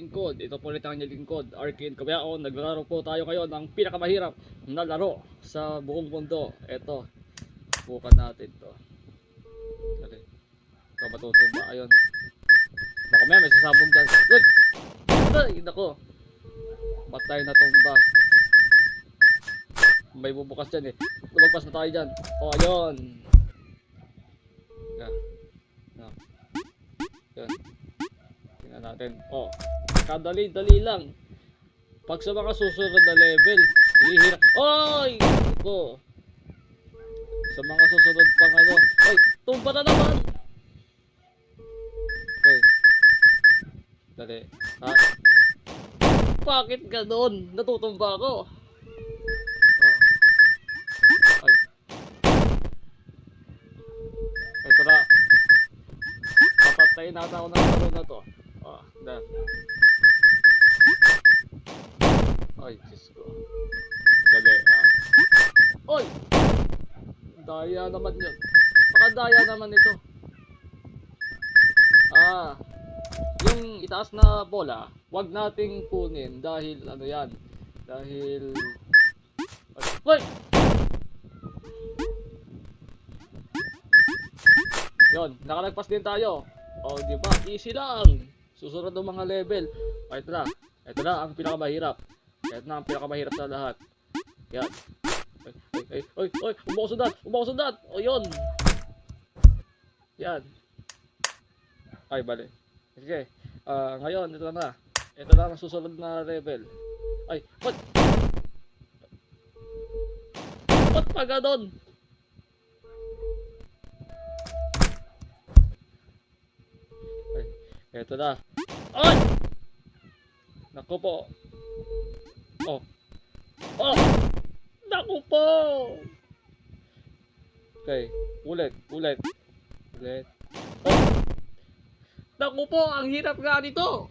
lingkod. Ito po ulit ang inyong lingkod, Arkin Cabiao. Naglalaro po tayo ngayon ng pinakamahirap na laro sa buong mundo. Ito, bukan natin to. Dali, ikaw matutumba. Ayun, baka may sasabog dyan. Look! Ay, nako, batay na tumba. May bubukas dyan eh. Lumagpas na tayo dyan. O, ayun. Yan. Yan. Tingnan natin. O, kadali-dali lang. Pag sa mga susunod na level, hihirap. Oy! Ito. Sa mga susunod pang ano. Oy! Tumba na naman! Okay. Dali. Ha? Bakit ganon? Natutumba ako. Ay. Ito na. Papatayin natin ako ng laro na to. Dahil. Ay, Diyos ko. Dali, Oy! Daya naman yun. Pakadaya naman ito. Yung itaas na bola, wag nating kunin dahil ano yan. Dahil... Ay! Yon, nakalagpas din tayo. O, di ba? Easy lang. Susunod ng mga level. O, ito na. Ito na ang pinakamahirap. Ito na ang pinakamahirap sa lahat. Yan. Oy, umakusundan. O, yun. Yan. Ay, bali. Sige. Ngayon, ito na. Ito na ang susunod na level. Ay, what? What pa ganon? Ito na. Ay! Naku po. Oh. Naku po. Okay. Ulit. Oh. Naku po, ang hirap nga nito.